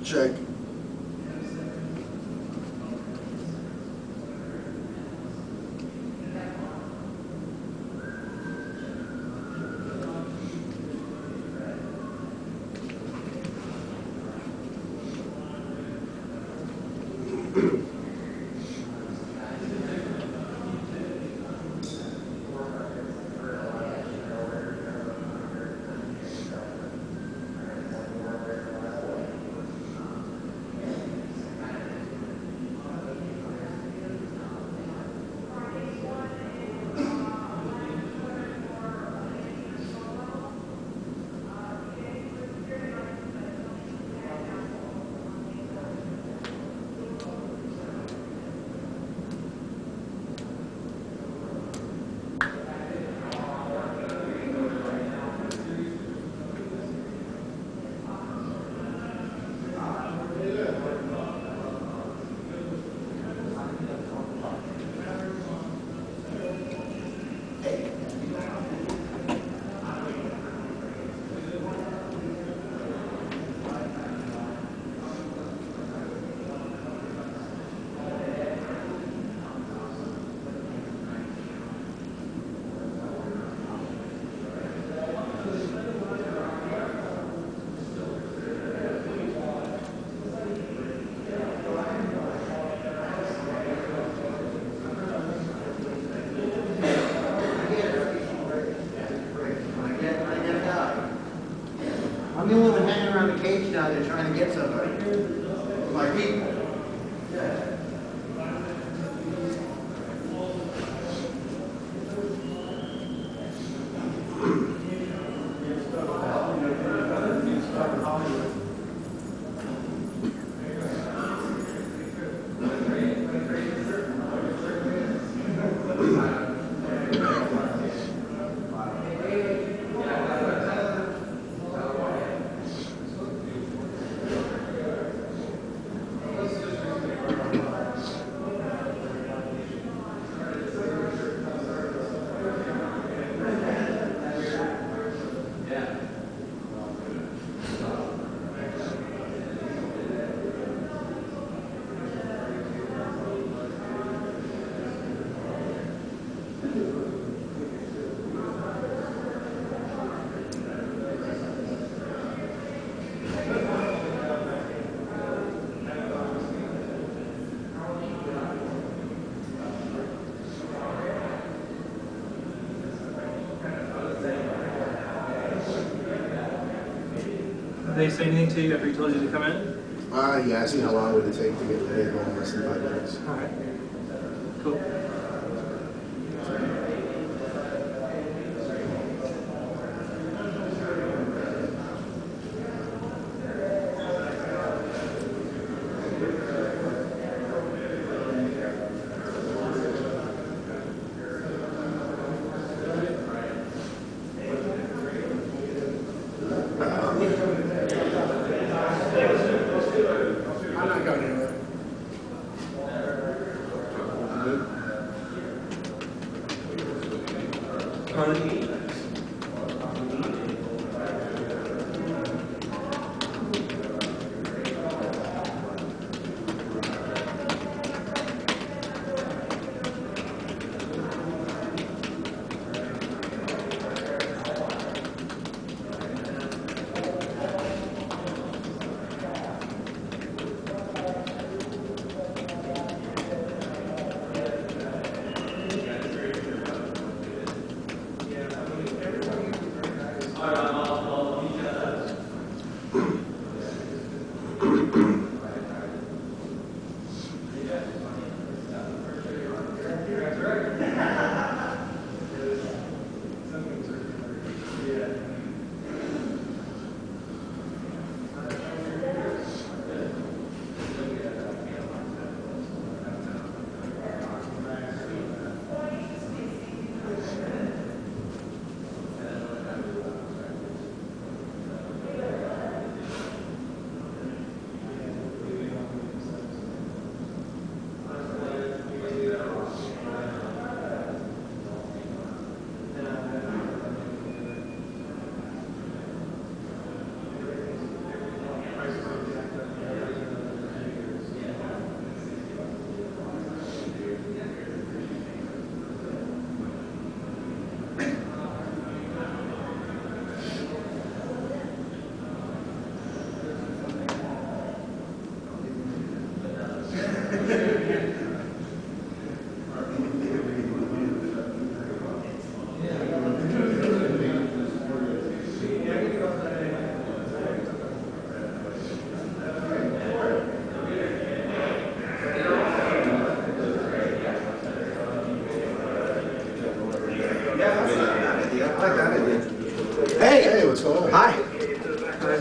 Check. I'm the only one hanging around the cage down there trying to get somebody. My people. Did they say anything to you after he told you to come in? He asked me how long would it take to get there, going less than 5 minutes. All right. Cool.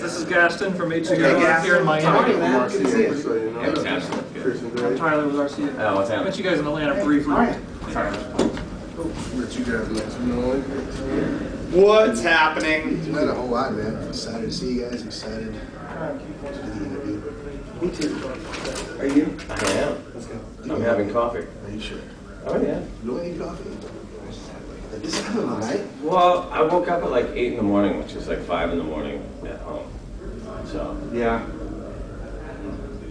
This is Gaston from HCO Gaston. here in Miami. Morning, man. Good to see you. So, you know, Fantastic. I'm Tyler with RCA. Oh, what's I happening? met you guys in Atlanta briefly. All right. Met you guys last night. What's happening? Not a whole lot, man. Excited to see you guys. Excited to do the interview. Me too. Are you? I am. Let's go. I'm having coffee. Are you sure? Oh, yeah. You don't need coffee? At this time of the night? Well, I woke up at like 8 in the morning, which is like 5 in the morning at home. So, Yeah.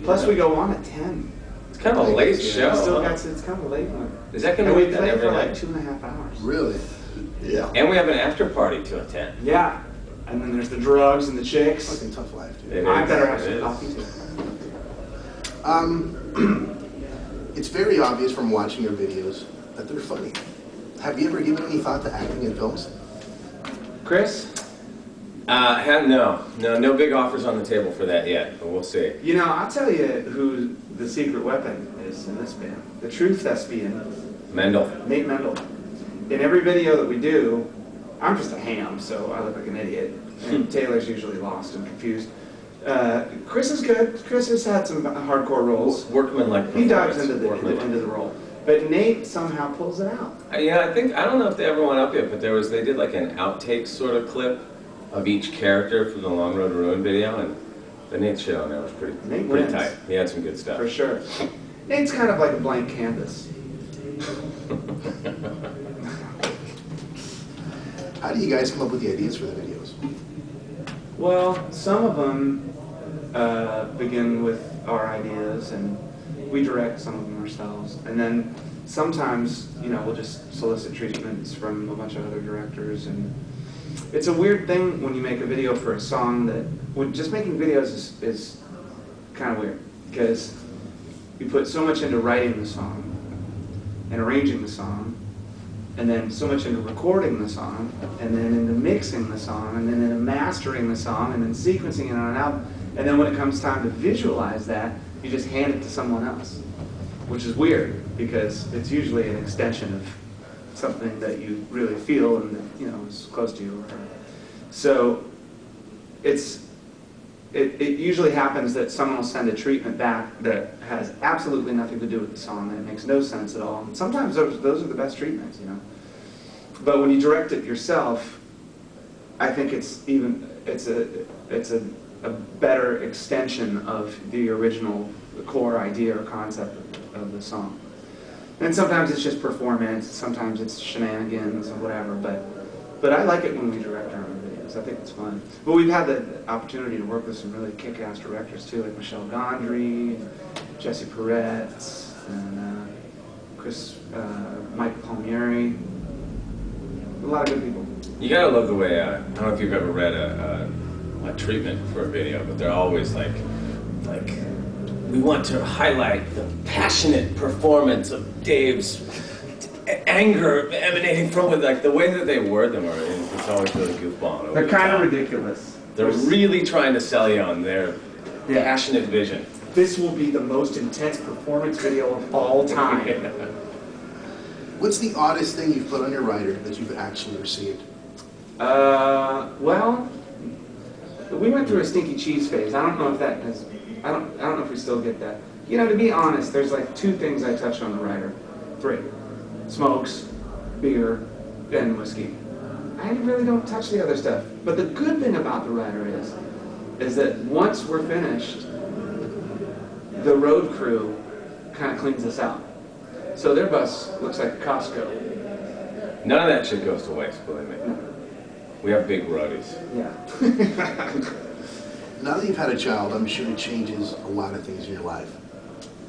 Plus we go on at 10. it's kind of a late show. Still huh? got it's kind of a late one. Is that going to And be we done play every for like night? 2.5 hours. Really? Yeah. And we have an after party to attend. Yeah. And then there's the drugs and the chicks. Fucking tough life, dude. It I is, better have it some is. coffee too. It's very obvious from watching your videos that they're funny. Have you ever given any thought to acting in films? Chris? No big offers on the table for that yet, but we'll see. You know, I'll tell you who the secret weapon is in this band. The true thespian, Mendel. Nate Mendel. In every video that we do, I'm just a ham, so I look like an idiot. And Taylor's usually lost and confused. Chris is good. Chris has had some hardcore roles. Workman-like He dives performance. into the role. But Nate somehow pulls it out. Yeah, I don't know if they ever went up yet, but they did like an outtake sort of clip of each character from the Long Road to Ruin video, and the Nate shit on there was pretty wins. tight. He had some good stuff. For sure. Nate's kind of like a blank canvas. How do you guys come up with the ideas for the videos? Well, some of them begin with our ideas, and we direct some of them ourselves. And then sometimes, you know, we'll just solicit treatments from a bunch of other directors. And it's a weird thing when you make a video for a song just making videos is kind of weird, because you put so much into writing the song and arranging the song, and then so much into recording the song, and then into mixing the song, and then into mastering the song, and then sequencing it on an album. And then when it comes time to visualize that, you just hand it to someone else, which is weird, because it's usually an extension of something that you really feel and that, you know, is close to you or whatever. So it usually happens that someone will send a treatment back that has absolutely nothing to do with the song, and it makes no sense at all. And sometimes those are the best treatments, you know. But when you direct it yourself, I think it's a better extension of the original core idea or concept of the song. And sometimes it's just performance, sometimes it's shenanigans or whatever, but I like it when we direct our own videos. I think it's fun. But we've had the opportunity to work with some really kick-ass directors too, like Michelle Gondry, Jesse Peretz, and Mike Palmieri. A lot of good people. You gotta love the way, I don't know if you've ever read a treatment for a video, but they're always like, we want to highlight the passionate performance of Dave's anger emanating from it. Like the way that they word them, it's always really goofball. They're kind of ridiculous. They're really trying to sell you on their passionate vision. This will be the most intense performance video of all time. What's the oddest thing you've put on your writer that you've actually received? Well, we went through a stinky cheese phase. I don't know if that has. I don't know if we still get that. You know, to be honest, there's like 2 things I touch on the writer. 3: smokes, beer, and whiskey. I really don't touch the other stuff. But the good thing about the writer is that once we're finished, the road crew kind of cleans us out. So their bus looks like a Costco. None of that shit goes to waste, believe me. No. We have big roadies. Yeah. Now that you've had a child, I'm sure it changes a lot of things in your life.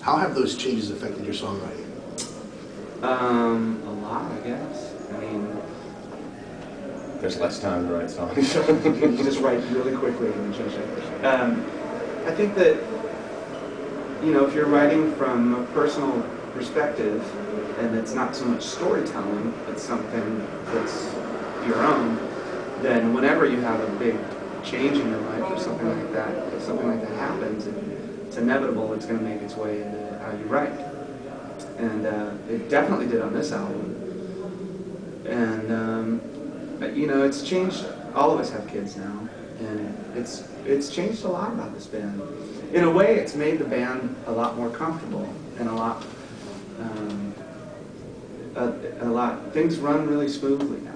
How have those changes affected your songwriting? A lot, I guess. I mean, There's less time to write songs. you just write really quickly and change it. I think that, you know, if you're writing from a personal perspective and it's not so much storytelling, it's something that's your own, then whenever you have a big change in your life or something like that, if something like that happens, it's inevitable it's going to make its way into how you write. And it definitely did on this album. And, you know, it's changed. All of us have kids now. And it's changed a lot about this band. In a way, it's made the band a lot more comfortable and things run really smoothly now.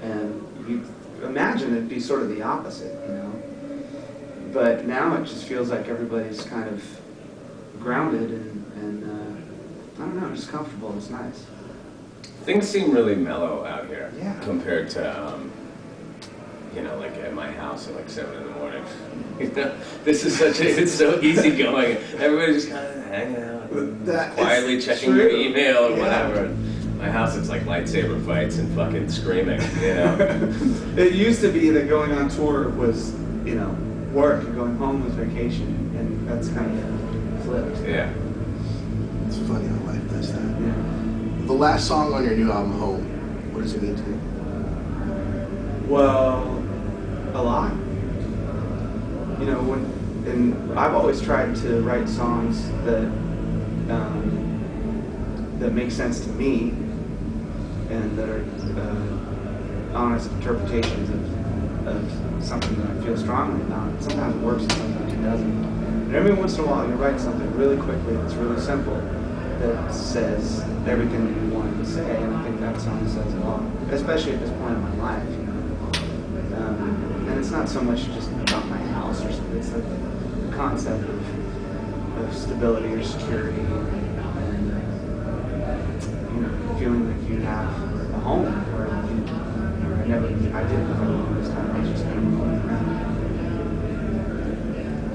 And you imagine it'd be sort of the opposite, you know. But now it just feels like everybody's kind of grounded and I don't know, just comfortable. It's nice. Things seem really mellow out here, Yeah. compared to, you know, like at my house at like 7 in the morning. You know, this is it's so easy going. Everybody's just kind of hanging out, and quietly checking your email or whatever. My house, it's like lightsaber fights and fucking screaming, you know. It used to be that going on tour was, you know, work, and going home was vacation, and that's kind of flipped. Yeah. It's funny how life does that. Yeah. The last song on your new album, Home, what does it mean to you? Well, a lot. You know, and I've always tried to write songs that make sense to me and that are honest interpretations of something that I feel strongly about. Sometimes it works and sometimes it doesn't. And every once in a while you write something really quickly that's really simple that says everything that you wanted to say, and I think that song says a lot, especially at this point in my life, you know. And it's not so much just about my house or something, it's like the concept of stability or security and you know, feeling like you have a home where I didn't have a this time. I was just kind of moving around.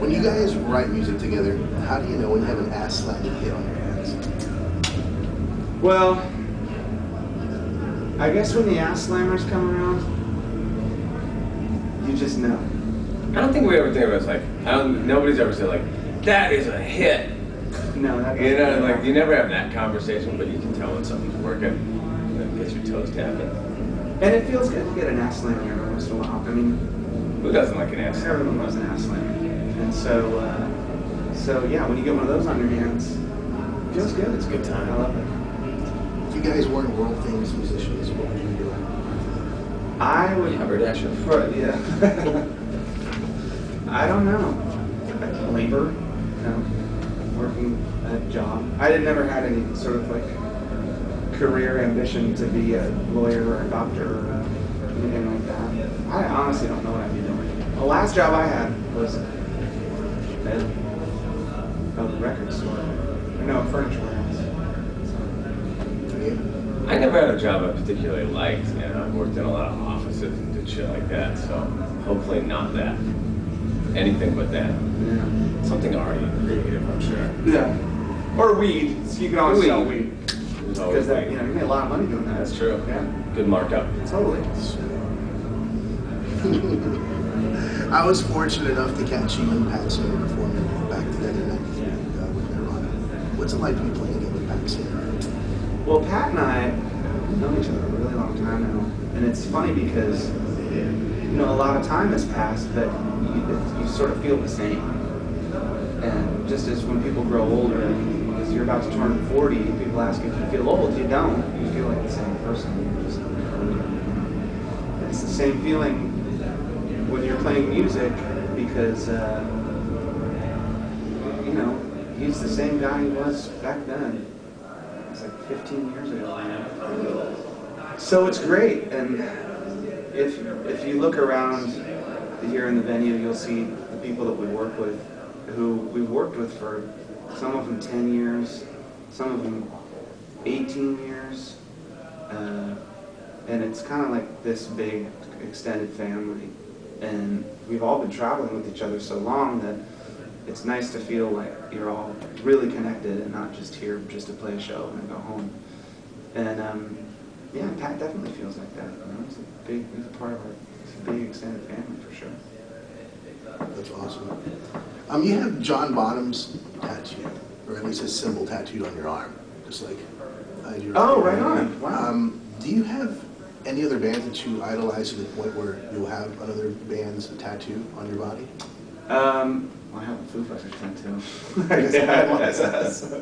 When you guys write music together, how do you know when you have an ass-slapping hit on your hands? Well, I guess when the ass slammers come around, you just know. I don't think we ever think of it as like, nobody's ever said like, that is a hit. No, that You know, like you never have that conversation, but you can tell when something's working. It gets your toes tapping. And it feels good to get an ass slammer every once in a while. I mean, Who doesn't like an ass? everyone loves an ass slammer. And so yeah, when you get one of those on your hands, it feels good. It's a good time. I love it. If you guys weren't world famous musicians, what would you be doing? I would. Haberdasher. Yeah. I don't know. Labor, you know, working a job. I never had any sort of like career ambition to be a lawyer or a doctor or anything like that. I honestly don't know what I'd be doing. The last job I had was a record store. No, a furniture warehouse. Yeah. I never had a job I particularly liked. You know, I worked in a lot of offices and did shit like that. So hopefully not that. Anything but that. Yeah. Something already creative, I'm sure. Yeah. Or weed. So you can always sell weed. There's always Because weed. you make a lot of money doing that. That's true. Yeah. Good markup. Totally. I was fortunate enough to catch you and Pat Singer performing back together in '93 with Nirvana. What's it like to be playing again with Pat Singer? Well, Pat and I have known each other a really long time now, and it's funny because you know a lot of time has passed, but you sort of feel the same. And just as when people grow older, as you're about to turn 40, people ask if you feel old. You don't. You feel like the same person. You're just older. It's the same feeling when you're playing music because you know he's the same guy he was back then. It's like 15 years ago. So it's great, and if you look around here in the venue, you'll see the people that we work with, who we've worked with for some of them 10 years, some of them 18 years, and it's kind of like this big extended family. And we've all been traveling with each other so long that it's nice to feel like you're all really connected and not just here just to play a show and go home. And yeah, Pat definitely feels like that. You know, he's a part of it's a big extended family for sure. That's awesome. You have John Bonham's tattoo, or at least his symbol tattooed on your arm, just like your. Oh, right on. Wow. Do you have any other bands that you idolize to the point where you'll have another band's tattoo on your body? Well, I have a FOO FIGHTERS tattoo. I guess I idolize us.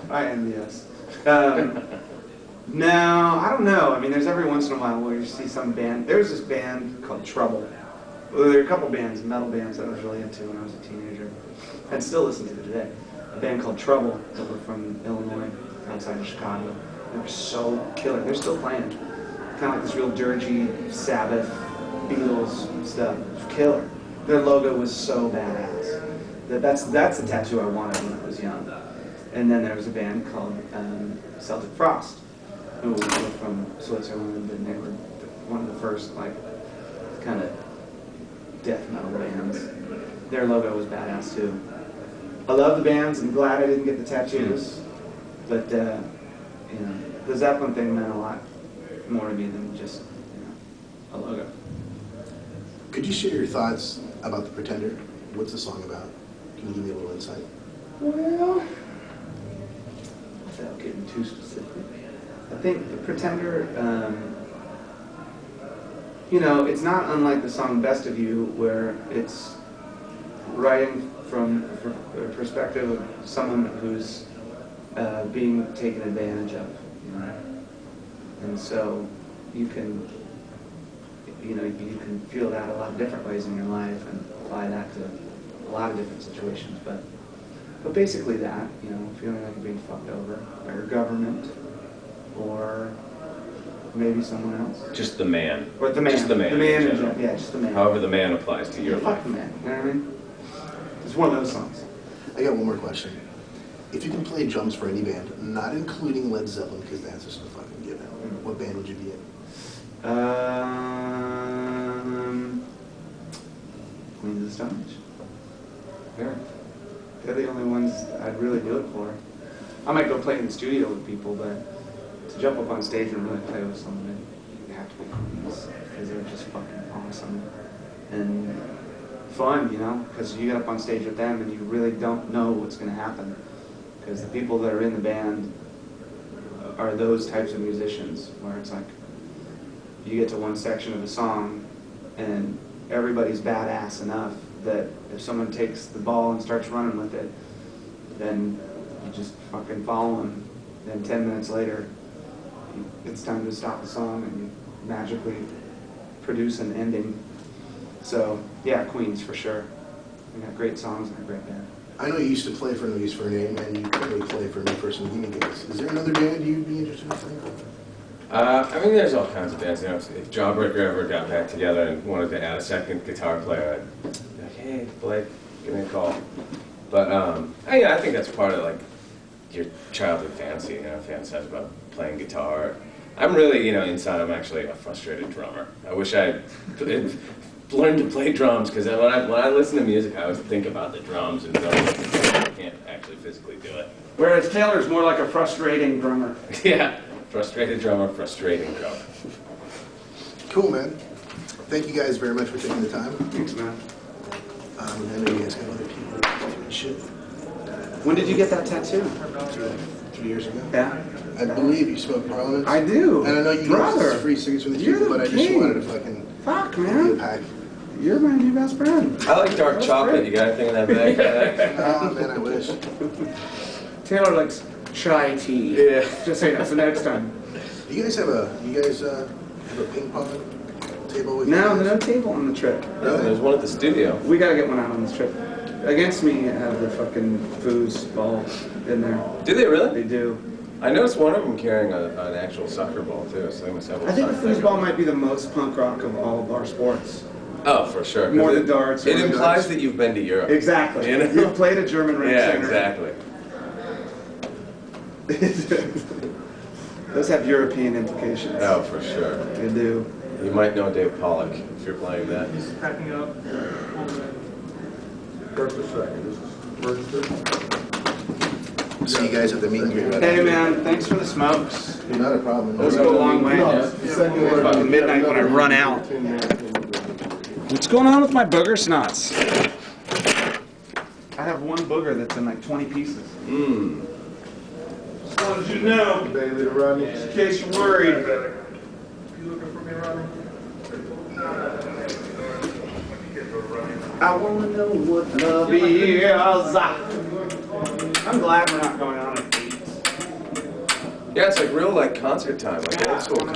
I envious. No, I don't know. I mean, there's every once in a while where you see some band. There's this band called Trouble, Well, there are a couple bands, metal bands that I was really into when I was a teenager. I'd still listen to today. A band called Trouble that were from Illinois, outside of Chicago. They were so killer. They're still playing. Kind of like this real dirgy Sabbath, Beatles stuff. Killer. Their logo was so badass. That's the tattoo I wanted when I was young. And then there was a band called Celtic Frost, who were from Switzerland, and they were one of the first like kind of death metal bands. Their logo was badass too. I love the bands. I'm glad I didn't get the tattoos, but you know, the Zeppelin thing meant a lot more to me than just, you know, a logo. Could you share your thoughts about The Pretender? What's the song about? Can you give me a little insight? Well, without getting too specific, I think The Pretender, you know, it's not unlike the song Best of You, where it's writing from the perspective of someone who's being taken advantage of, you know? And so you can, you know, you can feel that a lot of different ways in your life and apply that to a lot of different situations. But basically that, you know, feeling like you're being fucked over by your government or maybe someone else. Just the man. Or the man. Just the man. The man in in general. general. Yeah, just the man. However the man applies to your Fuck life. the man, you know what I mean? It's one of those songs. I got one more question. If you can play drums for any band, not including Led Zeppelin, because that's just a fucking given, what band would you be in? Queens of the Stone Age. Yeah. They're the only ones I'd really do it for. I might go play in the studio with people, but to jump up on stage and really play with someone, it'd have to be Queens, because they're just fucking awesome. And fun, you know, because you get up on stage with them and you really don't know what's going to happen. Because the people that are in the band are those types of musicians, where it's like, you get to one section of a song and everybody's badass enough that if someone takes the ball and starts running with it, then you just fucking follow them. Then 10 minutes later, it's time to stop the song and you magically produce an ending. So, yeah, Queens for sure. They got great songs and a great band. I know you used to play for No Use for a Name, and you currently play for Me First and Demon Gates. Is there another band you'd be interested in playing for? I mean, there's all kinds of bands. You know, if Jawbreaker ever got back together and wanted to add a second guitar player, I'd be like, hey, Blake, give me a call. But yeah, I think that's part of like your childhood fancy. You know, fantasize about playing guitar. I'm really, you know, inside I'm actually a frustrated drummer. I wish I learned to play drums, because when I listen to music, I always think about the drums and I can't actually physically do it. Whereas Taylor's more like a frustrating drummer. Yeah, frustrated drummer, frustrating drummer. Cool, man. Thank you guys very much for taking the time. Thanks, man. I know you guys got other people doing shit. When did you get that tattoo? 3 years ago. Yeah. I believe you smoke Parliament. I do. And I know you Brother. get free cigarettes from the You're people, the but I just king. wanted to fucking Fuck, give you a man. pack. You're my new best friend. I like dark That's chocolate. great. You got anything in that bag? Oh, man, I wish. Taylor likes chai tea. Yeah. Just say that for next time. Do you guys have a ping pong table with you No, guys? no table on the trip. No, there's one at the studio. We gotta get one out on this trip. Against me have the fucking foos ball in there. Do they really? They do. I noticed one of them carrying an actual soccer ball too, so they must have a I think the soccer foosball thing. might be the most punk rock of all of our sports. Oh, for sure. 'Cause More than darts. It more than implies darts. that you've been to Europe. Exactly. You know? You've played a German rec Yeah, center. exactly. Those have European implications. Oh, for sure. They do. You might know Dave Pollock if you're playing that. He's packing up. See you guys at the meet and greet. Hey man, thanks for the smokes. Not a problem. Those go a long way. Fucking midnight when I run out. What's going on with my booger snots? I have one booger that's in like 20 pieces. Mmm. Just wanted you to know, in case you're worried. You looking for me, Ronnie? I wanna know what love is. I'm glad we're not going on at 8. Yeah, it's like real like concert time, like old school